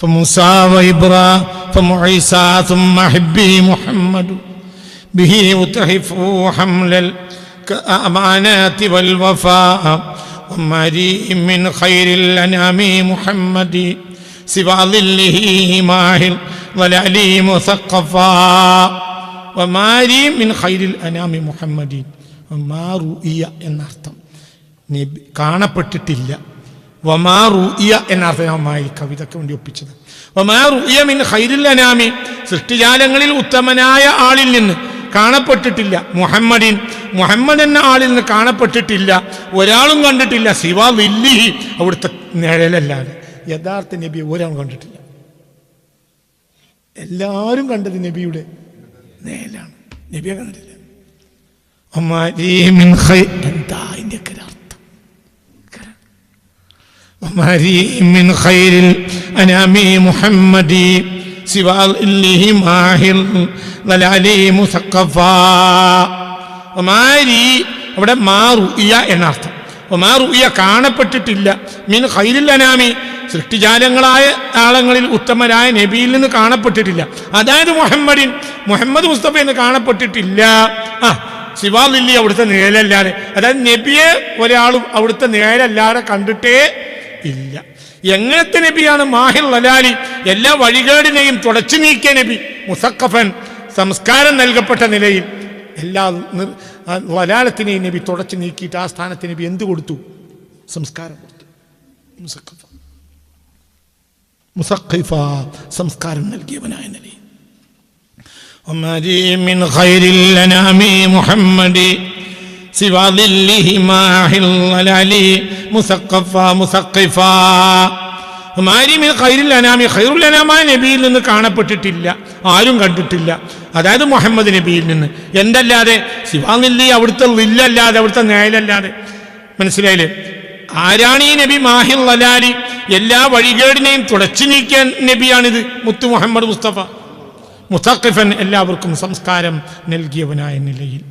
فموسى وإبراهيم وعيسى ثم حبي محمد به أتحف حمل الأمانات والوفاء ومري من خير الأنام محمد سوى ظله ماهل ظلالي مثقفا ومري من خير الأنام محمد وما رؤيا എന്നർത്ഥം കാണപ്പെട്ടിട്ടില്ല. വമാ റുഇയ എന്നർത്ഥമായി കവിതയ്ക്ക് വേണ്ടി ഒപ്പിച്ചത്. വമാ റുഇയ മിൻ ഖൈറിൽ അനാമി, സൃഷ്ടിജാലങ്ങളിൽ ഉത്തമനായ ആളിൽ നിന്ന് കാണപ്പെട്ടിട്ടില്ല. മുഹമ്മദ് എന്ന ആളിൽ നിന്ന് കാണപ്പെട്ടിട്ടില്ല, ഒരാളും കണ്ടിട്ടില്ല. സിവാ ളില്ലിഹി, അവിടുത്തെ നിഴലല്ലാതെ. യഥാർത്ഥ നബി ഒരാളും കണ്ടിട്ടില്ല. എല്ലാവരും കണ്ടത് നബിയുടെ നിഴലാണ്, നബിയെ കണ്ടിട്ടില്ല. എന്താ അതിൻ്റെ അർത്ഥം? من خير الأنام محمد سوى ظله ماهل ظلالي مثقفا അവിടെ മാ റുഇയ എന്നർത്ഥം. മാ റുഇയ കാണപ്പെട്ടിട്ടില്ല. മിൻ ഖൈറിൽ അനാമി, സൃഷ്ടിജാലങ്ങളായ ആളങ്ങളിൽ ഉത്തമരായ നബിയിൽ നിന്ന് കാണപ്പെട്ടിട്ടില്ല. അതായത് മുഹമ്മദ് മുസ്തഫ എന്ന് കാണപ്പെട്ടിട്ടില്ല. സിവാ ലില്ലി, അവിടുത്തെ നിഴലല്ലാതെ. അതായത് നബിയെ ഒരാളും അവിടുത്തെ നിഴലല്ലാതെ കണ്ടിട്ടേ ഇല്ല. എങ്ങനത്തെ നബിയാണ്? മാഹിൽ ലലാലി, എല്ലാ വഴികേടിനെയും തുടച്ചു നീക്കിയ നബി. മുസക്കഫൻ, സംസ്കാരം നൽകപ്പെട്ട നിലയിൽ എല്ലാ ലലാലത്തിനെയും നബി തുടച്ചു നീക്കിയിട്ട് ആ സ്ഥാനത്ത് നബി എന്ത് കൊടുത്തു? സംസ്കാരം കൊടുത്തു. മുസഖിഫ, സംസ്കാരം നൽകിയവനായ നിലയിൽ. മിൻ ഖൈറിൽ അനാമി മുഹമ്മദി സിവാ ളില്ലിഹി മാഹിൽ ളലാലി മുസഖഫാ മുസഖിഫാ. മാരി മിൻ ഖൈറിൽ അനാമി, ഖൈറുൽ അനാമായ നബിയിൽ നിന്ന് കാണപ്പെട്ടിട്ടില്ല, ആരും കണ്ടിട്ടില്ല. അതായത് മുഹമ്മദ് നബിയിൽ നിന്ന്. എന്തല്ലാതെ? സിവാ ളില്ലിഹി, അവിടുത്തെ ളില്ലല്ലാതെ, അവിടുത്തെ നിഴലല്ലാതെ. മനസ്സിലായില്ലേ? ആരാണ് ഈ നബി? മാഹിൽ ളലാലി, എല്ലാ വഴികേടിനെയും തുടച്ചു നീക്കിയ നബിയാണിത്. മുത്തു മുഹമ്മദ് മുസ്തഫ. മുസഖിഫൻ, എല്ലാവർക്കും സംസ്കാരം നൽകിയവനായ നിലയിൽ.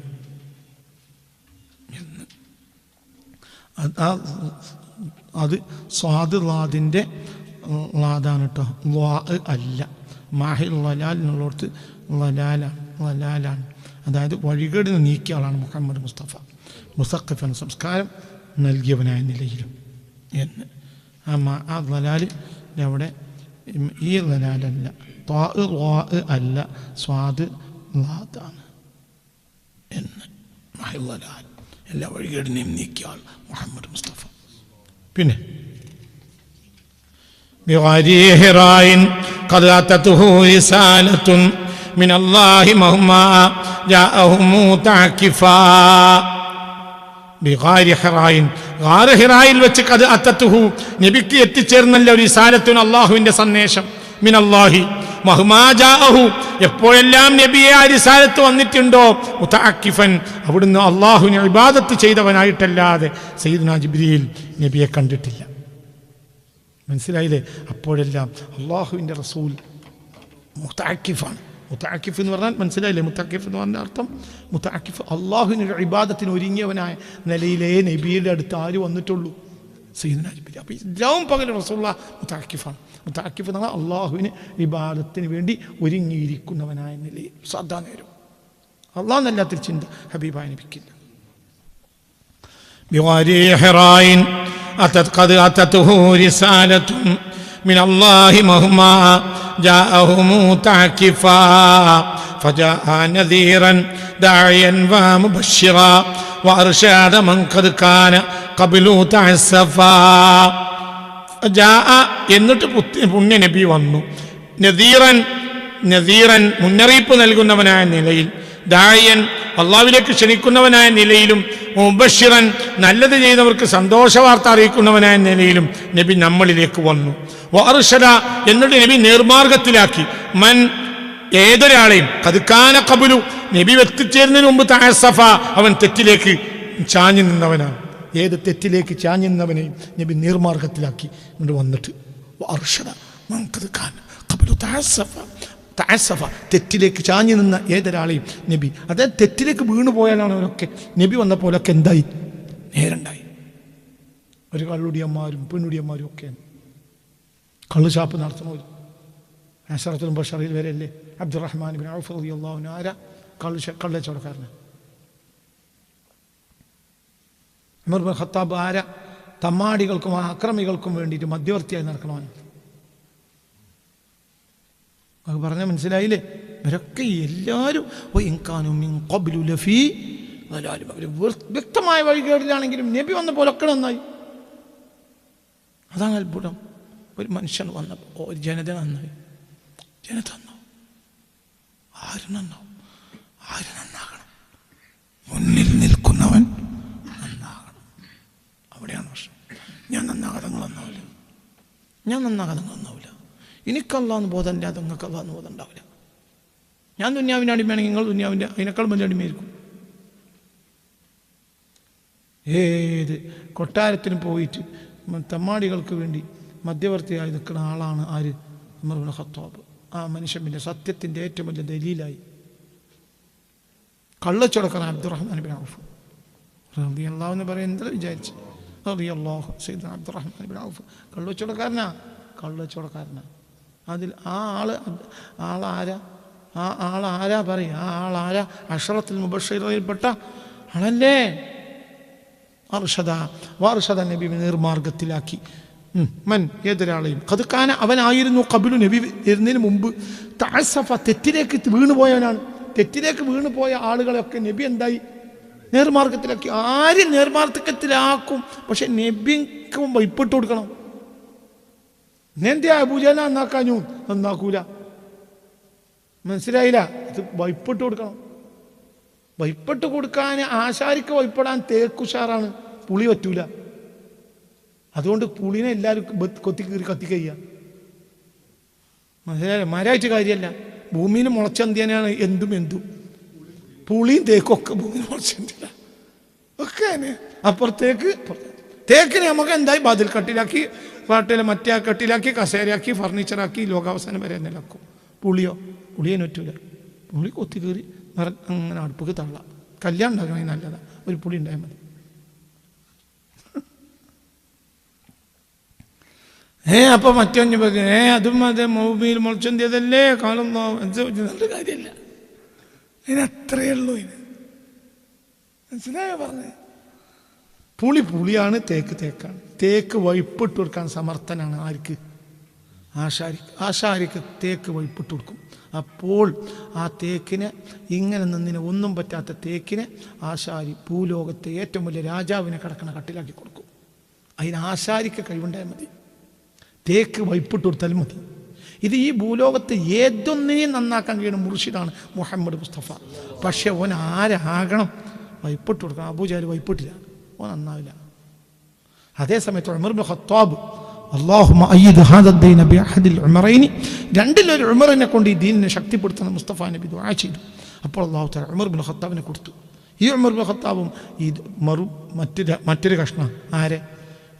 അത് സ്വാദ് ലാദിൻ്റെ ലാദാണ് കേട്ടോ, ലാ അല്ല. മാഹിൽ ലലാൽ എന്നുള്ളടത്ത് ലലാലാണ്. അതായത് വഴികേട് നീക്കിയ ആളാണ് മുഹമ്മദ് മുസ്തഫ. മുസഖിഫൻ, സംസ്കാരം നൽകിയവനായ നിലയിലും എന്ന്. ആ ലലാൽ അവിടെ ഈ ലലാലല്ല, ത്വാ അല്ല, സ്വാദ് ലാദാണ് എന്ന്. മാഹിൽ ലലാൽ, എല്ലാ വഴികേടിനെയും നീക്കിയ ആൾ മുഹമ്മദ് മുസ്തഫ. പിന്നെ ബിഗൈരി ഹിറായിൻ ഖദ് അതതുഹു റിസാലത്തുൻ മിനല്ലാഹി മഹ്മാ ജാഅഹു മുതഅക്കിഫാ. ബിഗൈരി ഹിറായിൻ, ഗാർ ഹിറായിൽ വെച്ച് ഖദ് അതതുഹു, നബിക്ക് എത്തിച്ചേർന്നല്ലോ റിസാലത്തുൻ, അല്ലാഹുവിന്റെ സന്ദേശം. മിനല്ലാഹി മഹ്മാ ജാഅഹു, എപ്പോഴെല്ലാം നബിയെ ആ റിസാലത്ത് വന്നിട്ടുണ്ടോ, മുതഅക്കിഫൻ, അവിടുന്ന് അള്ളാഹുവിനെ ഇബാദത്ത് ചെയ്തവനായിട്ടല്ലാതെ സയ്യിദുനാ ജിബ്രീൽ നബിയെ കണ്ടിട്ടില്ല. മനസ്സിലായില്ലേ? അപ്പോഴെല്ലാം അള്ളാഹുവിൻ്റെ റസൂൽ മുതഅക്കിഫാണ്. മുതഅക്കിഫ് എന്ന് പറഞ്ഞാൽ മനസ്സിലായില്ലേ? മുതഅക്കിഫ് എന്ന് പറഞ്ഞ അർത്ഥം, മുതഅക്കിഫ് അള്ളാഹുവിൻ്റെ ഇബാദത്തിന് ഒരുങ്ങിയവനായ നിലയിലേ നബിയുടെ അടുത്ത് ആര് വന്നിട്ടുള്ളൂ? സയ്യിദുനാ ജിബ്രീൽ. അപ്പോൾ ഇല്ലാവും പകൽ റസൂലുള്ളാഹി മുതഅക്കിഫാണ്. മുതഅക്കിഫ് എന്ന് പറഞ്ഞാൽ അള്ളാഹുവിന് ഇബാദത്തിന് വേണ്ടി ഒരുങ്ങിയിരിക്കുന്നവനായ നിലയിൽ സദാ നേരം. അള്ളാഹു എന്നല്ലാത്തൊരു ചിന്ത ഹബീബായ നബിക്കില്ല. ബിഗൈരി ഹിറായിൻ ഖദ് അതതുഹു റിസാലത്തുൻ മിനല്ലാഹി മഹ്മാ ജാഅഹു മുതഅക്കിഫാ ഫജാഅ നദീറൻ ദാഇയൻ വമുബശ്ശിറാ വഅർശാദ മൻ ഖദ് കാന ഖബ്ലു തഅസ്സഫാ. എന്നിട്ട് പുണ്യ നബി വന്നു. നദീറൻ, മുന്നറിയിപ്പ് നൽകുന്നവനായ നിലയിൽ. ദാഇയൻ, അള്ളാഹുവിലേക്ക് ക്ഷണിക്കുന്നവനായ നിലയിലും. മുബശ്ശിറൻ, നല്ലത് ചെയ്തവർക്ക് സന്തോഷവാർത്ത അറിയിക്കുന്നവനായ നിലയിലും നബി നമ്മളിലേക്ക് വന്നു. വഅർശദ, എന്നിട്ട് നബി നേർമാർഗത്തിലാക്കി. മൻ, ഏതൊരാളെയും. ഖദ് കാന ഖബ്ലു, നബി എത്തിച്ചേരുന്നതിന് മുമ്പ് തഅസ്സഫ, അവൻ തെറ്റിലേക്ക് ചാഞ്ഞു നിന്നവനാണ്. ഏത് തെറ്റിലേക്ക് ചാഞ്ഞു നിന്നവനെയും നബി നേർമാർഗത്തിലാക്കി കൊണ്ട് വന്നിട്ട് അർഷദ മൻ ഖദ് കാന ഖബ്ലു തഅസ്സഫ, തെറ്റിലേക്ക് ചാഞ്ഞു നിന്ന ഏതൊരാളെയും നബി, അതായത് തെറ്റിലേക്ക് വീണു പോയാലാണ് അവരൊക്കെ നബി വന്ന പോലൊക്കെ എന്തായി? നേരുണ്ടായി. ഒരു കള്ളുടിയന്മാരും പെണ്ണുടിയന്മാരും ഒക്കെയാണ്. കള്ളു ഷാപ്പ് നടത്തുന്നവർ അശറത്തുൽ മുബശ്ശറീൻ വരെയല്ലേ അബ്ദുറഹ്മാൻ ഇബ്നു ഔഫ് റളിയല്ലാഹു അൻഹു ആരാ? കള്ളക്കച്ചവടക്കാരനാണ്. ഉമർ ഇബ്നു ഖത്താബ് ആരാ? തമ്മാടികൾക്കും അക്രമികൾക്കും വേണ്ടിയിട്ട് മധ്യവർത്തിയായി നടക്കണവനാണ്. അത് പറഞ്ഞാൽ മനസ്സിലായില്ലേ? ഇവരൊക്കെ എല്ലാവരും വ്യക്തമായ വഴികേടിലാണെങ്കിലും നബി വന്നപ്പോലൊക്കെ നന്നായി. അതാണ് അത്ഭുതം. ഒരു മനുഷ്യൻ വന്നപ്പോൾ ഒരു ജനത നന്നായി. ജനത നന്നാവും. ആര് നന്നാവും? ആര് നന്നാകണം? മുന്നിൽ നിൽക്കുന്നവൻ നന്നാകണം. അവിടെയാണ് പ്രശ്നം. ഞാൻ നന്നാകാതെ നിങ്ങൾ നന്നാവില്ല. ഞാൻ നന്നാകാതെ നിങ്ങൾ നന്നാവില്ല. എനിക്കല്ലാന്ന് ബോധമില്ലാതെ നിങ്ങൾക്ക് അല്ലാന്ന് ബോധം ഉണ്ടാവില്ല. ഞാൻ ദുന്യാവിൻ്റെ അടിമയാണെങ്കിൽ നിങ്ങൾ ദുന്യാവിൻ്റെ അതിനേക്കാൾ വലിയ അടിമയായിരിക്കും. ഏത് കൊട്ടാരത്തിന് പോയിട്ട് തമ്മാടികൾക്ക് വേണ്ടി മധ്യവർത്തിയായി നിൽക്കുന്ന ആളാണ് ആര്? ഉമർ ഇബ്നു ഖത്താബ്. ആ മനുഷ്യൻ്റെ സത്യത്തിൻ്റെ ഏറ്റവും വലിയ ദലീലായി. കള്ളച്ചവടക്കാരൻ അബ്ദുറഹ്മാൻ ഇബ്നു ഔഫ് റളിയല്ലാഹു അൻഹു പറയാൻ എന്താ വിചാരിച്ചു? റളിയല്ലാഹു സയ്യിദുനാ അബ്ദുറഹ്മാൻ ഇബ്നു ഔഫ് കള്ളച്ചവടക്കാരനാ. അതിൽ ആളാരാ? പറയും. ആ ആളാരാ? അശറത്തുൽ മുബശ്ശിറീൻപ്പെട്ട ആളല്ലേ? അർഷദ നബി നേർമാർഗത്തിലാക്കി. ഏതൊരാളെയും കതുക്കാന അവനായിരുന്നു കബിലു നബി വരുന്നതിന് മുമ്പ് തഅസ്സഫ തെറ്റിലേക്ക് വീണുപോയവനാണ്. തെറ്റിലേക്ക് വീണുപോയ ആളുകളെയൊക്കെ നബി എന്തായി? നേർമാർഗത്തിലാക്കി. ആരും നേർമാർഗത്തിലാക്കും, പക്ഷെ നബിക്കും വൈപ്പിട്ട് കൊടുക്കണം. എന്തിയാ അബൂജഹൽ നന്നാക്കാഞ്ഞു? നന്നാക്കൂല. മനസ്സിലായില്ല? ഇത് വൈപ്പിട്ട് കൊടുക്കണം. വൈപ്പിട്ട് കൊടുക്കാൻ ആശാരിക്ക് വൈപ്പിടാൻ തേക്കുഷാറാണ്, പുളി പറ്റൂല. അതുകൊണ്ട് പുളിനെ എല്ലാവരും കൊത്തി കീറി കത്തിക്കയ്യ. മനസ്സിലായില്ല? മരമായിട്ട് കാര്യമല്ല. ഭൂമിയിൽ മുളച്ചന്തിയാണ് എന്തും. പുളിയും തേക്കും ഒക്കെ ഭൂമിയിൽ മുളച്ചന്തില്ല ഒക്കെ. അപ്പുറത്തേക്ക് തേക്കിനെ നമുക്ക് എന്തായി ബദൽ കട്ടിലാക്കി, പാട്ടിൽ മറ്റേ കട്ടിലാക്കി, കസേരയാക്കി, ഫർണിച്ചറാക്കി, ലോകാവസാനം വരെ നിലക്കും. പുളിയെ പറ്റൂല. പുളി കൊത്തി കീറി അങ്ങനെ അടുപ്പൊക്കെ തള്ളാം. കല്യാണം ഉണ്ടാക്കണമെങ്കിൽ നല്ലതാണ്, ഒരു പുളി ഉണ്ടായാൽ മതി. അപ്പൊ മറ്റൊന്ന് പറഞ്ഞു അതും അതെ ഭൂമിയിൽ മുളച്ചന്തിയതല്ലേ കാലം നല്ല കാര്യമല്ല. ഇതിനത്രയേ ഉള്ളൂ. മനസ്സിലായോ പറഞ്ഞത്? പുളിയാണ്, തേക്കാണ്. തേക്ക് വൈപ്പിട്ട് കൊടുക്കാൻ സമർത്ഥനാണ് ആർക്ക്? ആശാരിക്ക് തേക്ക് വൈപ്പിട്ട് കൊടുക്കും. അപ്പോൾ ആ തേക്കിനെ ഇങ്ങനെ നിന്നിന് ഒന്നും പറ്റാത്ത തേക്കിനെ ആശാരി ഭൂലോകത്തെ ഏറ്റവും വലിയ രാജാവിനെ കിടക്കണ കട്ടിലാക്കി കൊടുക്കും. അതിന് ആശാരിക്ക് കഴിവുണ്ടായാൽ മതി. തേക്ക് വൈപ്പിട്ട് കൊടുത്താലും മതി. ഇത് ഈ ഭൂലോകത്ത് ഏതൊന്നിനെയും നന്നാക്കാൻ കഴിയുന്ന മുർഷിദാണ് മുഹമ്മദ് മുസ്തഫ. പക്ഷെ ഓൻ ആരാകണം? വൈപ്പിട്ട് കൊടുക്കണം. അബൂജഹൽ വൈപ്പിട്ടില്ല, ഓൻ നന്നാവില്ല. അതേ സമയത്ത് ഉമർ ഇബ്നു ഖത്താബ് അല്ലാഹുമ്മ അയ്യിദ് ഹാദ ദീന ബിഅഹദിൽ ഉമറൈനി, രണ്ടിലൊരു ഉമറിനെ കൊണ്ട് ഈ ദീനിനെ ശക്തിപ്പെടുത്തണം മുസ്തഫ നബി ദുആ ചെയ്തു. അപ്പോൾ അല്ലാഹു തആല ഉമർ ഇബ്നു ഖത്താബിനെ കൊടുത്തു. ഈ ഉമർ ഇബ്നു ഖത്താബും ഈ മറ്റൊരു കഷ്ണം ആരെ?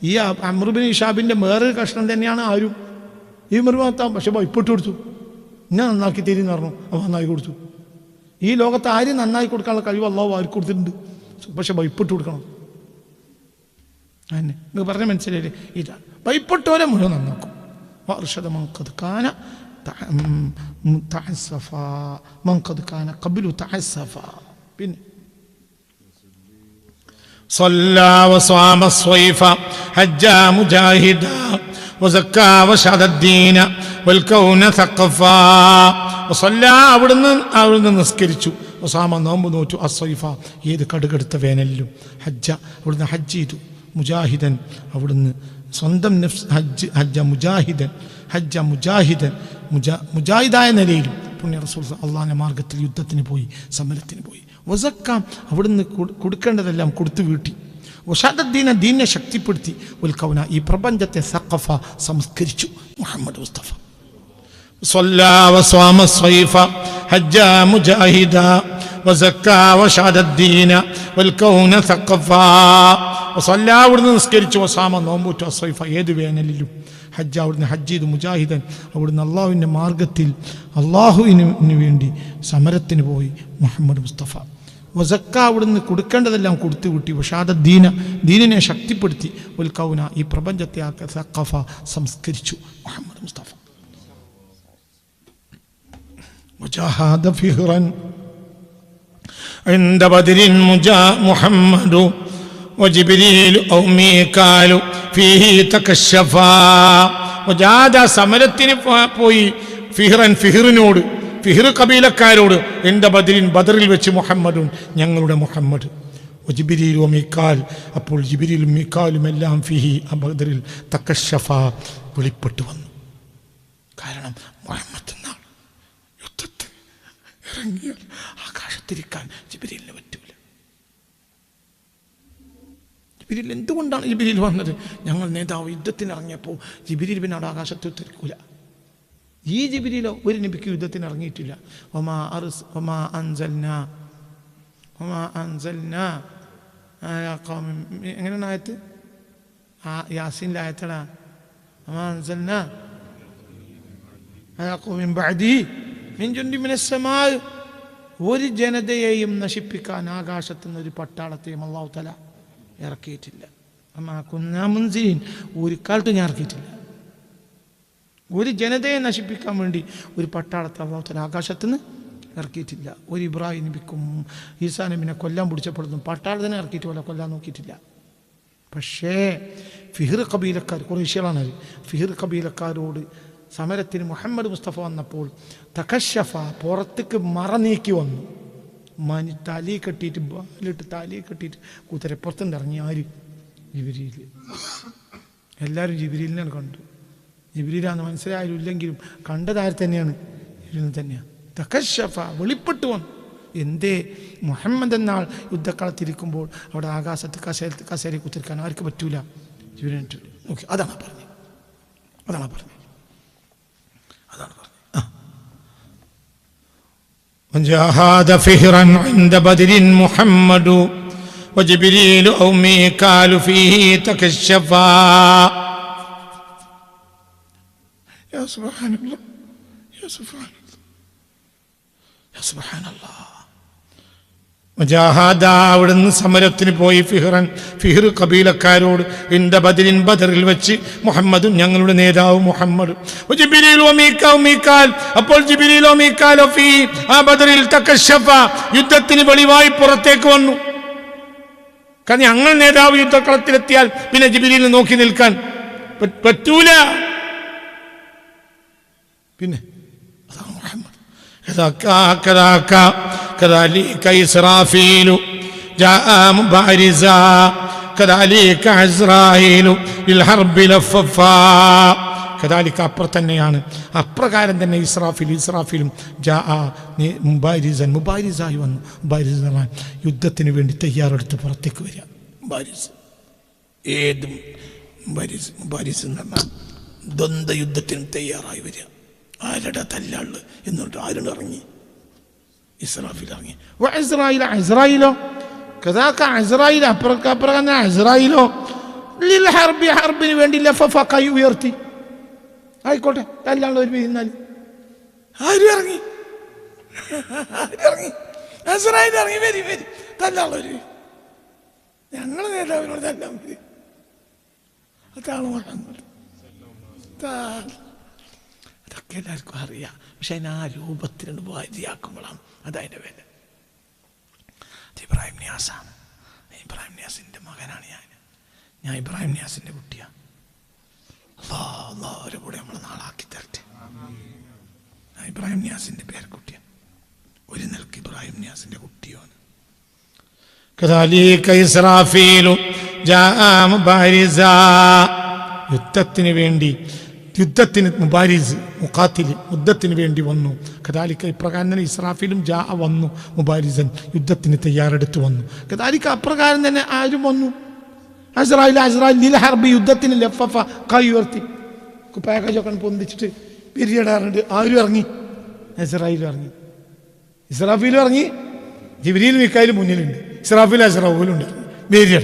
ഈ അംർ ഇബ്നു ഹിശാബിൻ്റെ വേറൊരു കഷ്ണം തന്നെയാണ് ആരും ഈ ഉമർ ഇബ്നു ഖത്താബ്. പക്ഷെ ഇപ്പിട്ട് കൊടുത്തു. ഞാൻ നന്നാക്കി തരുമെന്ന് പറഞ്ഞു. അപ്പോൾ നന്നായി കൊടുത്തു. ഈ ലോകത്ത് ആരും നന്നായി കൊടുക്കാനുള്ള കഴിവ് അല്ലാഹു ആർക്ക് കൊടുത്തിട്ടുണ്ട്. പക്ഷെ ഇപ്പിട്ട് കൊടുക്കണം. അങ്ങനെ നിങ്ങൾക്ക് പറഞ്ഞ മനസ്സിലായില്ലേ? ഇതാണ് വൈപ്പിട്ടോരെ മുഴുവൻ നന്നാക്കും. പിന്നെ صلى وصام الصيف حجا مجاهدا وزكى وشهد الدين والكون ثقفا وصلى അവിടുന്ന് നിസ്കരിച്ചു. വസാമ നോമ്പ് നോറ്റു. അസ്സൈഫ ഏത് കടുകടുത്ത വേനലിലും. ഹജ്ജ അവിടുന്ന് ഹജ്ജ് ചെയ്തു. മുജാഹിദൻ അവിടുന്ന് സ്വന്തം നഫ്സ് ഹജ്ജ മുജാഹിദൻ മുജാഹിദായ നിലയിലും പുണ്യ റസൂൽ അള്ളാഹിന്റെ മാർഗത്തിൽ യുദ്ധത്തിന് പോയി, സമരത്തിന് പോയി. വസക്കാം അവിടുന്ന് കൊടുക്കേണ്ടതെല്ലാം കൊടുത്തു വീട്ടി. വശാദദ്ദീന ദീനെ ശക്തിപ്പെടുത്തി. ഉൽക്കൗന ഈ പ്രപഞ്ചത്തെ സഖഫ സംസ്കരിച്ചു മുഹമ്മദ് മുസ്തഫ. صلى وصام الصيف حجا مجاهدا وزكى وشهد الدين والكون ثقفا وصلى അവിടുന്ന് നിസ്കരിച്ചു. വസാമ നോമ്പൂറ്റു. അസ്സൈഫ ഏത് വേനലിലും. ഹജ്ജ അവിടുന്ന് ഹജ്ജ് ചെയ്തു. മുജാഹിദൻ അവിടുന്ന് അള്ളാഹുവിൻ്റെ മാർഗത്തിൽ അള്ളാഹുവിന് വേണ്ടി സമരത്തിന് പോയി മുഹമ്മദ് മുസ്തഫ. വസക്ക അവിടുന്ന് കൊടുക്കേണ്ടതെല്ലാം കൊടുത്തു വിട്ടി. വഷാദ ദീനിനെ ശക്തിപ്പെടുത്തി. ഉൽക്കൗന ഈ പ്രപഞ്ചത്തെ സഖഫ സംസ്കരിച്ചു മുഹമ്മദ് മുസ്തഫ. جاهد فهرا عند بدر محمد وجبريل أو ميكال فيه تكشفا وجاهد സമരത്തിന് പോയി ഫിഹ്റൻ ഫിഹ്റിനോട് ഫിഹ്ർ കബീലക്കാരോട് എൻ്റെ ബദറിൽ വെച്ച് മുഹമ്മദും ഞങ്ങളുടെ മുഹമ്മദ് ജിബ്രീൽ മീകാൽ അപ്പോൾ ജിബ്രീലും മീകാലും എല്ലാം ഫിഹി ബദറിൽ തകശഫ വെളിപ്പെട്ടു വന്നു. കാരണം മുഹമ്മദ് എന്നാണ് യുദ്ധത്തിൽ ഇറങ്ങിയാൽ ആകാശത്തിരിക്കാൻ ജിബ്രീലിന് പറ്റൂല. ജിബ്രീൽ എന്തുകൊണ്ടാണ് ജിബ്രീൽ വന്നത്? ഞങ്ങൾ നേതാവ് യുദ്ധത്തിന് ഇറങ്ങിയപ്പോൾ ജിബ്രീൽ പിന്നെ അവിടെ ആകാശത്ത് തിരിക്കൂല. ഈ ജിബ്രീലോ ഒരു നബിക്ക് യുദ്ധത്തിന് ഇറങ്ങിയിട്ടില്ല. എങ്ങനെയാണ് ആയത്ത്? യാസീനിലെ ആയത്തടാ. ഒരു ജനതയെയും നശിപ്പിക്കാൻ ആകാശത്തുനിന്ന് ഒരു പട്ടാളത്തെയും അല്ലാഹു തആല ഇറക്കിയിട്ടില്ല. ഒരു കാലത്തും ഞാൻ ഇറക്കിയിട്ടില്ല. ഒരു ജനതയെ നശിപ്പിക്കാൻ വേണ്ടി ഒരു പട്ടാളത്തെ അല്ലാഹു തആല ആകാശത്തുനിന്ന് ഇറക്കിയിട്ടില്ല. ഒരു ഇബ്രാഹിം നബിക്കും ഈസാ നബിനെ കൊല്ലാൻ പിടിച്ചപ്പെടുന്നു പട്ടാളത്തിനെ ഇറക്കിയിട്ട് പോലെ കൊല്ലാൻ നോക്കിയിട്ടില്ല. പക്ഷേ ഫിഹ്ർ കബീലക്കാർ ഖുറൈശികളാണ്. ഫിഹ്ർ കബീലക്കാരോട് സമരത്തിന് മുഹമ്മദ് മുസ്തഫ വന്നപ്പോൾ തകശഫ പുറത്തേക്ക് മറ നീക്കി വന്നു. താലി കെട്ടിയിട്ട് ബാലിട്ട് താലി കെട്ടിയിട്ട് കുതിരപ്പുറത്തുണ്ട് ഇറങ്ങി. ആര്? ജിബ്രീൽ. എല്ലാവരും ജിബ്രീലിനാണ് കണ്ടു. ജിബ്രീലാന്ന് മനസ്സിലായാലും ഇല്ലെങ്കിലും കണ്ടതാര് തന്നെയാണ്? ജിബ്രീൽ തന്നെയാണ്. തകശഫ വെളിപ്പെട്ടു വന്നു. എന്തേ? മുഹമ്മദ് എന്നാൾ യുദ്ധക്കളത്തിരിക്കുമ്പോൾ അവിടെ ആകാശത്ത് കസേരയിൽ കുത്തിരിക്കാൻ ആർക്ക് പറ്റൂല? ജിബ്രീലിന് പറ്റൂല. ഓക്കെ, അതാണ് പറഞ്ഞത്. وجاهد فهرا عند بدر محمد وجبريل أو ميكال فيه تكشفا. يا سبحان الله يا سبحان الله يا سبحان الله. വജാഹദ അവിടുന്ന് സമരത്തിന് പോയി ഫിഹ്ർ കബീലക്കാരോട് ബദറിൽ വെച്ച് മുഹമ്മദും ഞങ്ങളുടെ നേതാവ് മുഹമ്മദ് അപ്പോൾ ജിബ്രീലോ മീകാലോ ഫീ ആ ബദറിൽ തകശഫ യുദ്ധത്തിന് വെളിവായി പുറത്തേക്ക് വന്നു. കാരണം ഞങ്ങൾ നേതാവ് യുദ്ധക്കളത്തിലെത്തിയാൽ പിന്നെ ജിബ്രീലിനെ നോക്കി നിൽക്കാൻ പറ്റൂല. പിന്നെ അതാണ് മുഹമ്മദ്. كذلك إسرافيل جاء مبارزا كذلك عزرائيل للحرب لففا. كذلك അപ്പുറത്തന്നെയാണ്. അപ്രകാരം തന്നെ ഇസ്രാഫീലും മുബാരിസായി വന്നു. യുദ്ധത്തിന് വേണ്ടി തയ്യാറെടുത്ത് പുറത്തേക്ക് വരിക. ഏത് മുബാരിസ് എന്ന് പറഞ്ഞാൽ ദ്വന്ദ്വ യുദ്ധത്തിന് തയ്യാറായി വരിക. ആരുടെ തല്ലാണ് എന്നിട്ട് ആരും ഇറങ്ങി? ഇസ്രാഫീൽ ഇറങ്ങി. ഇസ്രായേലോ ഇസ്രായേലോ ഹർബിന് വേണ്ടി ലഫഫ കൈ ഉയർത്തി. ആയിക്കോട്ടെ, തല്ലാണ് ഒരു പിരിഞ്ഞാൽ ആരും ഇറങ്ങി. ഇസ്രായേൽ ഇറങ്ങി. വരി തല്ലാണ് ഒരു ഞങ്ങൾ നേതാവിനോട് തല്ലാൻ വരും. അതാണ് അതൊക്കെ എല്ലാവർക്കും അറിയാം. പക്ഷെ അതിന് ആ രൂപത്തിലാണ് വാരിയാക്കുമ്പോഴാണ് അതതിൻ്റെ വില. ഇബ്രാഹിം നിയാസാണ്. ഇബ്രാഹിം നിയാസിൻ്റെ മകനാണ് ഞാൻ ഇബ്രാഹിം നിയാസിൻ്റെ കുട്ടിയാണ്. അല്ലാഹുവിൻ്റെ കൂടെ നമ്മൾ നാളാക്കി തരട്ടെ. ഞാൻ ഇബ്രാഹിം നിയാസിൻ്റെ പേരക്കുട്ടിയാണ്. ഒരു നിലക്ക് ഇബ്രാഹിം നിയാസിൻ്റെ കുട്ടിയാണ്. യുദ്ധത്തിന് മുബാരിസ് മുഖാത്തിൽ യുദ്ധത്തിന് വേണ്ടി വന്നു. കദാലിക്ക ഇപ്രകാരം തന്നെ ഇസ്രാഫീലും വന്നു. മുബാരിസൻ യുദ്ധത്തിന് തയ്യാറെടുത്ത് വന്നു. കദാലിക്ക അപ്രകാരം തന്നെ ആരും വന്നു. അസ്രായിൽ ഹർബി യുദ്ധത്തിന് ലഫഫ കൈ ഉയർത്തി കുപ്പായൊക്കെ പൊന്തിച്ചിട്ട് പിരിയടാറുണ്ട്. ആരും ഇറങ്ങി? ഇസ്രായേലും ഇറങ്ങി, ഇസ്രാഫീലും ഇറങ്ങി. ജിബ്രീൽ മീകായിൽ മുന്നിലുണ്ട്. ഇസ്രാഫീൽ അസ്രാഫീലും ഉണ്ട്. പിരിയട.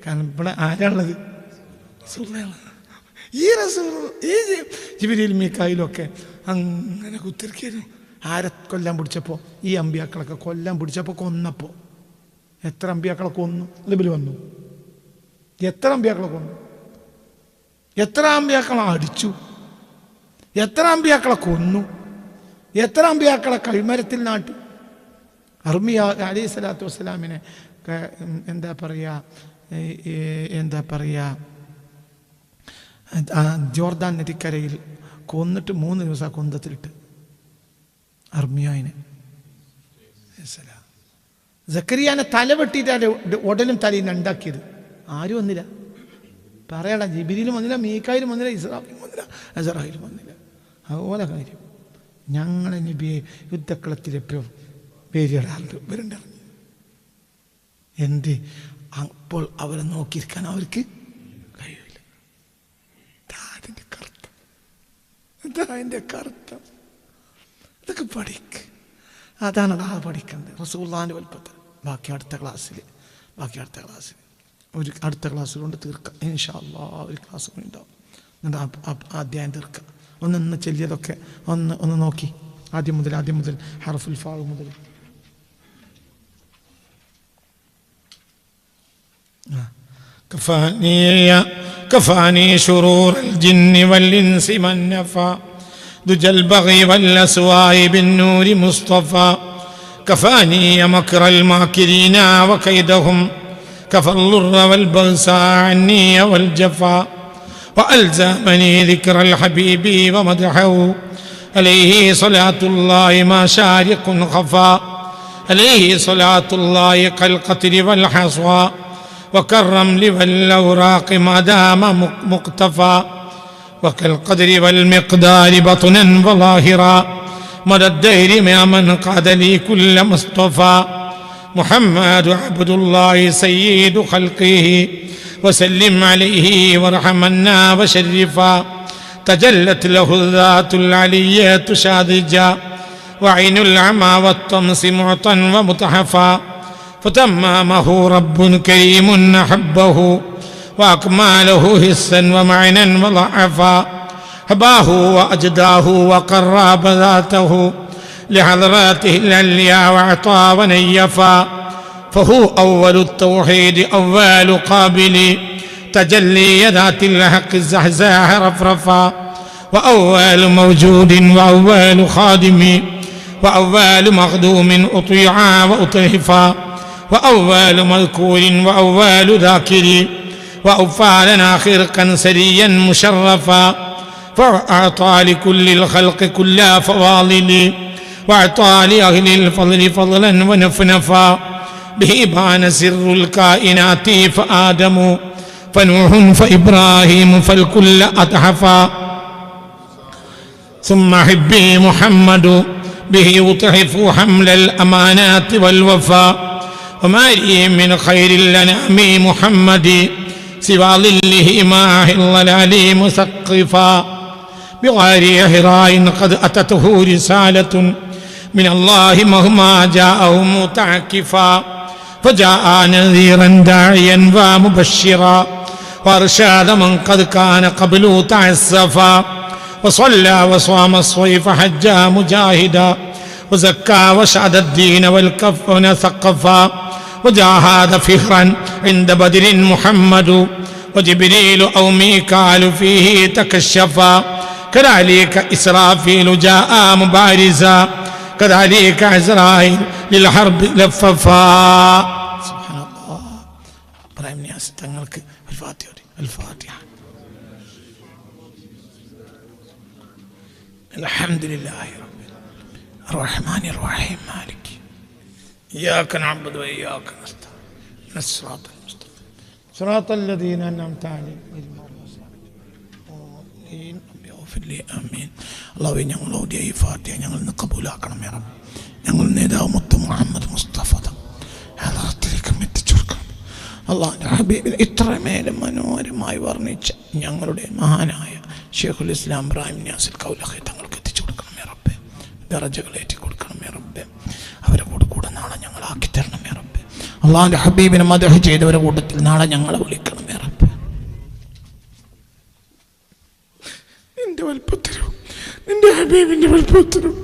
കാരണം ഇവിടെ ആരാണുള്ളത്? ഈ ജിബ്രീൽ മീകായിലൊക്കെ അങ്ങനെ കുത്തിരിക്കുന്നു. ആരെ കൊല്ലാൻ പിടിച്ചപ്പോൾ ഈ അമ്പിയാക്കളൊക്കെ കൊല്ലാൻ പിടിച്ചപ്പോൾ കൊന്നപ്പോൾ എത്ര അമ്പിയാക്കളെ കൊന്നു? ലിബിൽ വന്നു. എത്ര അമ്പിയാക്കളെ കൊന്നു? എത്ര അമ്പിയാക്കളെ അടിച്ചു? എത്ര അമ്പിയാക്കളെ കൊന്നു? എത്ര അമ്പിയാക്കളെ കൈമരത്തിൽ നാട്ടു. അർമിയ അലൈഹി സ്വലാത്തു വസ്സലാമിനെ എന്താ പറയുക ജോർദാൻ നദിക്കരയിൽ കൊന്നിട്ട് 3 ദിവസം കൊന്തത്തിലിട്ട് അർമിയായിനെ. സക്കരിയാനെ തല വെട്ടിയിട്ടാണ് ഉടലും തലയിൽ ഉണ്ടാക്കിയത്. ആരും വന്നില്ല. പറയടാ, ജിബ്രീലും വന്നില്ല, മീകായിലും വന്നില്ല, ഇസ്രാഫീലും വന്നില്ല, അസറായിലും വന്നില്ല. അതുപോലെ കാര്യം ഞങ്ങളെ നബിയെ യുദ്ധക്കളത്തിലെപ്പോഴും പേരിടാറുണ്ട് വരണ്ടറിഞ്ഞു. എന്ത് അപ്പോൾ അവരെ നോക്കിയിരിക്കാൻ അവർക്ക് കഴിയില്ല. അതിൻ്റെ കറുത്തം ഇതൊക്കെ പഠിക്ക്. അതാണ് പഠിക്കേണ്ടത് റസൂലുള്ളാഹിന്റെ വലുപ്പത്തിൽ. ബാക്കി അടുത്ത ക്ലാസ്സിൽ അടുത്ത ക്ലാസ്സിൽ കൊണ്ട് തീർക്കാം ഇൻഷാ അല്ലാഹ്. ഒരു ക്ലാസ് കൂടി ഉണ്ടാവും. എന്നിട്ട് അധ്യായം തീർക്കാം. ഒന്ന് ചെല്ലിയതൊക്കെ ഒന്ന് നോക്കി ആദ്യം മുതൽ ഹർഫുൽ ഫാ മുതൽ. كفاني شرور الجن والإنس من نفى دجى البغي والأسواء بالنور مصطفى كفاني مكر الماكرين وكيدهم كفى الضر والبغساء عني والجفا وألزمني ذكر الحبيب ومدحه عليه صلاة الله ما شارق خفا عليه صلاة الله كالقطر والحصى وكالرمل والأوراق ما دام مقتفى وكالقدر والمقدار بطنا وظاهرا مدى الدهر مع من قاد لي كل مصطفى محمد عبد الله سيد خلقه وسلم عليه وارحمنا وشرفا تجلت له الذات العلية شاذجا وعين العمى والطمس معطا ومتحفا فتمامه رب كريم أحبه وأكماله حسا ومعنا وضعفا هباه وأجداه وقرب ذاته لحضراته العليا وأعطى ونيفا فهو أول التوحيد أول قابل تجلي ذات الحق الزحزاح رفرفا وأول موجود وأول خادم وأول مخدوم أطيعا وأطهفا وأول مذكور وأول ذاكر وأوفى لنا خرقا سريا مشرفا فأعطى لكل الخلق كل فواضل وأعطى لأهل الفضل فضلا ونفنفا به بان سر الكائنات فآدم فنوح فإبراهيم فالكل أتحفا ثم حبي محمد به يطحف حمل الأمانات والوفاء وما لي من خير الأنام محمد سوى ظله ماح الضلال مسقفا بغير حراء قد أتته رسالة من الله مهما جاءه متعكفا فجاء نذيرا داعيا ومبشرا وارشاد من قد كان قبل تعسفا وصلى وصام الصيف حجا مجاهدا وزكى وشهد الدين والكفن ثقفا وجاهد فخرا عند بدر محمد وجبريل أو ميكال فيه تكشفا كذلك إسرافيل جاء مبارزا كذلك عزرائيل للحرب لففا سبحان الله. برايم نياس تنقلك الفاتحة. الحمد لله رب العالمين الرحمن الرحيم مالك إياك نعبد وإياك نستعين الصراط المستقيم صراط الذين أنعمت عليهم غير المغضوب عليهم اغفر لي آمين. الله ഞങ്ങൾ ഓതിയ ഈ ഫാത്തിഹ ഞങ്ങൾ കബൂലാക്കണം യാ റബ്ബ്. ഞങ്ങൾ നേതാവ് മുത്ത് മുഹമ്മദ് മുസ്തഫ യഥാർത്ഥത്തിലേക്ക് എത്തിച്ചു കൊടുക്കണം. അള്ളാഹുവിൻ്റെ ഹബീബിനെ ഇത്രമേലും മനോഹരമായി വർണ്ണിച്ച ഞങ്ങളുടെ മഹാനായ ഷെയ്ഖുൽ ഇസ്ലാം ഇബ്രാഹിം നിയാസിൽ കൗലഖി തങ്ങൾക്ക് എത്തിച്ചു കൊടുക്കണം യാ റബ്ബേ. ദറജകൾ ഏറ്റി കൊടുക്കണം യാ റബ്ബേ. അവരെ കൂടെ നാളെ ഞങ്ങളാക്കി തരണം യാ റബ്ബേ. അള്ളാഹുവിൻ്റെ ഹബീബിനെ മദഹ് ചെയ്തവരുടെ കൂട്ടത്തിൽ നാളെ ഞങ്ങളെ വിളിക്കണം യാ റബ്ബേ. നിന്റെ വൽപ്പത്തിലും നിന്റെ ഹബീബിൻ്റെ വൽപ്പത്തിലും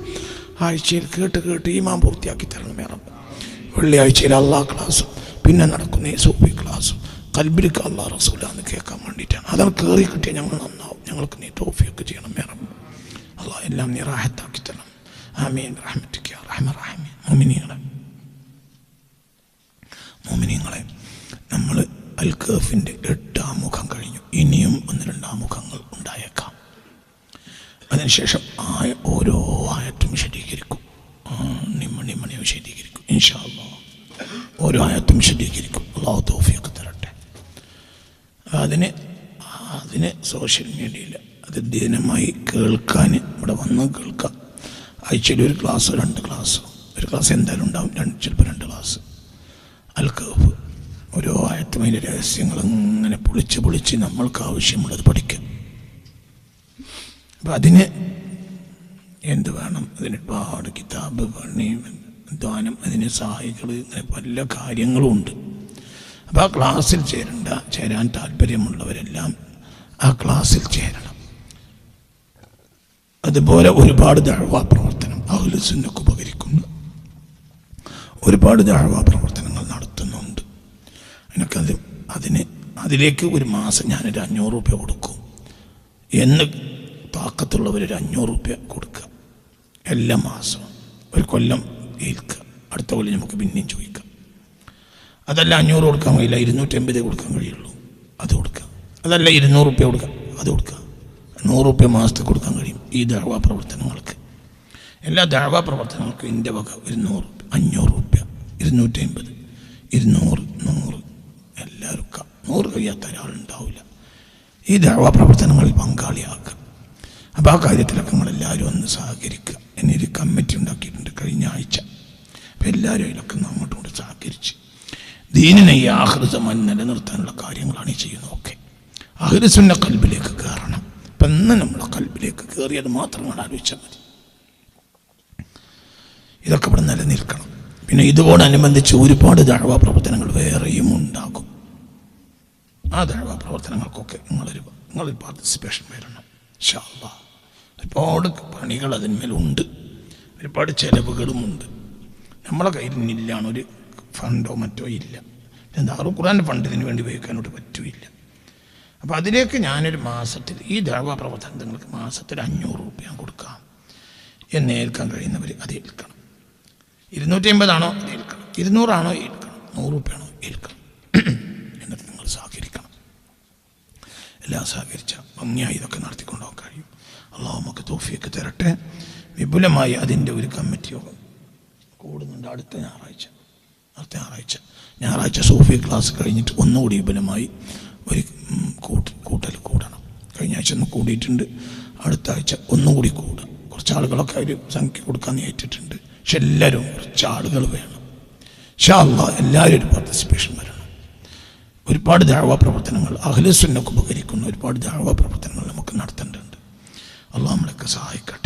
ആഴ്ചയിൽ കേട്ട് ഈമാൻ പൂർത്തിയാക്കി തരണം യാ റബ്ബേ. വെള്ളിയാഴ്ചയിൽ അള്ളാഹ് ക്ലാസ്സും പിന്നെ നടക്കുന്ന ഈ സൂഫി ക്ലാസ്സും കൽബിലേക്ക് അള്ളാഹ് റസൂലാന്ന് കേൾക്കാൻ വേണ്ടിയിട്ടാണ്. അതാണ് കയറി കിട്ടിയാൽ ഞങ്ങൾ നന്നാവും. ഞങ്ങൾക്ക് നീ തൗഫീഖ് ചെയ്യണം യാ റബ്ബ്. അള്ളാഹ് എല്ലാം നീ റാഹത്താക്കി തരണം. ആമീൻ റഹ്മത്തിക യാ അർഹമർ റഹീമീൻ. മോമിനീങ്ങളെ, നമ്മൾ അൽ കഹ്ഫിൻ്റെ 8-ാം മുഖം കഴിഞ്ഞു. ഇനിയും 1-2 മുഖങ്ങൾ ഉണ്ടായേക്കാം. അതിനുശേഷം ഓരോ ആയത്തും വിശദീകരിക്കും. നിമ്മണി വിശദീകരിക്കും ഇൻഷാ അല്ലാഹ്. ഓരോ ആയത്തും വിശദീകരിക്കും. അല്ലാഹു തൗഫീഖ് തരട്ടെ. അതിന് സോഷ്യൽ മീഡിയയിൽ അത് ദിനമായി കേൾക്കാൻ ഇവിടെ വന്ന് കേൾക്കാം. ആഴ്ചയിൽ 1 ക്ലാസ് 2 ക്ലാസ്, ഒരു ക്ലാസ് എന്തായാലും ഉണ്ടാവും, ചിലപ്പോൾ 2 ക്ലാസ്. അൽ കഹ്ഫ് ഓരോ ആയത്തും അതിൻ്റെ രഹസ്യങ്ങൾ ഇങ്ങനെ പൊളിച്ച് നമ്മൾക്ക് ആവശ്യമുള്ളത് പഠിക്കാം. അപ്പം അതിന് എന്ത് വേണം? അതിന് ഒരുപാട് കിതാബ്, പണി, ധ്യാനം, അതിന് സഹായികൾ, ഇങ്ങനെ പല കാര്യങ്ങളും ഉണ്ട്. അപ്പോൾ ആ ക്ലാസ്സിൽ ചേരാൻ താല്പര്യമുള്ളവരെല്ലാം ആ ക്ലാസ്സിൽ ചേരണം. അതുപോലെ ഒരുപാട് ദഅ്വാ പ്രവർത്തനം അഹ്ലുസ് സുന്നക്ക് ഉപകരിക്കുന്നു. ഒരുപാട് ദഅ്വാ പ്രവർത്തനങ്ങൾ നടത്തുന്നുണ്ട്. അതിലേക്ക് ഒരു മാസം ഞാനൊരു 500 രൂപ കൊടുക്കും എന്ന് താക്കത്തുള്ളവർ 500 രൂപ കൊടുക്കുക എല്ലാ മാസവും. ഒരു കൊല്ലം ഏൽക്കുക, അടുത്ത കൊല്ലം നമുക്ക് പിന്നെയും ചോദിക്കാം. അതല്ല 500 കൊടുക്കാൻ കഴിയില്ല, 250 കൊടുക്കാൻ കഴിയുള്ളൂ, അത് കൊടുക്കുക. അതല്ല 200 രൂപ കൊടുക്കുക, അത് കൊടുക്കുക. 100 രൂപ മാസത്തിൽ കൊടുക്കാൻ കഴിയും. ഈ ദഅ്വാ പ്രവർത്തനങ്ങൾക്ക്, എല്ലാ ദഅ്വാ പ്രവർത്തനങ്ങൾക്കും എൻ്റെ വക 100, 500 രൂപ, 250, 200, 100 എല്ലാവരും 100 കഴിയാത്ത ഒരാളുണ്ടാവില്ല. ഈ ദഅ്വാ പ്രവർത്തനങ്ങളിൽ പങ്കാളിയാക്കുക. അപ്പോൾ ആ കാര്യത്തിലൊക്കെ നമ്മളെല്ലാവരും ഒന്ന് സഹകരിക്കുക. എന്നെ ഒരു കമ്മിറ്റി ഉണ്ടാക്കിയിട്ടുണ്ട് കഴിഞ്ഞ ആഴ്ച. അപ്പോൾ എല്ലാവരും അതിലൊക്കെ അങ്ങോട്ടും സഹകരിച്ച് ദീനിനെ ഈ ആഖിറസമാൻ നിലനിർത്താനുള്ള കാര്യങ്ങളാണ് ഈ ചെയ്യുന്നതൊക്കെ. അഹ്ലുസുന്ന ഖൽബിലേക്ക് കയറണം. അപ്പം ഇന്ന് നമ്മളെ ഖൽബിലേക്ക് കയറിയത് മാത്രം നമ്മൾ ആലോചിച്ചാൽ മതി. ഇതൊക്കെ ഇവിടെ നിലനിൽക്കണം. പിന്നെ ഇതോടനുബന്ധിച്ച് ഒരുപാട് ദഅ്വാ പ്രവർത്തനങ്ങൾ വേറെയും ഉണ്ടാകും. ആ ദഅ്വാ പ്രവർത്തനങ്ങൾക്കൊക്കെ നിങ്ങളൊരു പാർട്ടിസിപ്പേഷൻ വരണം ഇൻഷാ അല്ലാഹ്. ഒരുപാട് പണികൾ അതിന്മേലുണ്ട്, ഒരുപാട് ചെലവുകളുമുണ്ട്. നമ്മളെ കയ്യിൽ ഇല്ലാണ്, ഒരു ഫണ്ടോ മറ്റോ ഇല്ല. ദാറുൽ ഖുർആൻ്റെ ഫണ്ട് ഇതിന് വേണ്ടി ഉപയോഗിക്കാനോട്ട് പറ്റില്ല. അപ്പോൾ അതിലേക്ക് ഞാനൊരു മാസത്തിൽ ഈ ദഅ്വാ പ്രവർത്തനങ്ങൾക്ക് മാസത്തിൽ 500 രൂപ ഞാൻ കൊടുക്കാം എന്ന് ഏൽക്കാൻ കഴിയുന്നവർ അത് ഏൽക്കണം. 250 ആണോ അത് ഏൽക്കണം, 200 ആണോ ഏൽക്കണം, 100 രൂപയാണോ ഏൽക്കണം. എന്നിട്ട് നിങ്ങൾ സഹകരിക്കണം. എല്ലാം സഹകരിച്ച ഭംഗിയായി ഇതൊക്കെ നടത്തിക്കൊണ്ടുപോകാൻ കഴിയും. അല്ലാഹു നമുക്ക് തൗഫീഖ് തരട്ടെ. വിപുലമായി അതിൻ്റെ ഒരു കമ്മിറ്റി യോഗം കൂടുന്നുണ്ട് അടുത്ത ഞായറാഴ്ച സൂഫി ക്ലാസ് കഴിഞ്ഞിട്ട് ഒന്നുകൂടി വിപുലമായി ഒരു കൂട്ടൽ കൂടണം. കഴിഞ്ഞ ആഴ്ച ഒന്ന് കൂടിയിട്ടുണ്ട്, അടുത്ത ആഴ്ച ഒന്നും കൂടി കൂടുക. കുറച്ച് ആളുകളൊക്കെ ഒരു സംഖ്യ കൊടുക്കാൻ ഏറ്റിട്ടുണ്ട്. പക്ഷെ എല്ലാവരും കുറച്ച് ആളുകൾ വേണം ഇൻഷാ അല്ലാഹ്. എല്ലാവരും ഒരു പാർട്ടിസിപ്പേഷൻ വരണം. ഒരുപാട് ദഅ്വാ പ്രവർത്തനങ്ങൾ അഹ്ലുസ് സുന്നക്ക് ഉപകരിക്കുന്ന ഒരുപാട് ദഅ്വാ പ്രവർത്തനങ്ങൾ നമുക്ക് നടത്തേണ്ടതുണ്ട്. അല്ലാഹു നമ്മളെയൊക്കെ സഹായിക്കട്ടെ.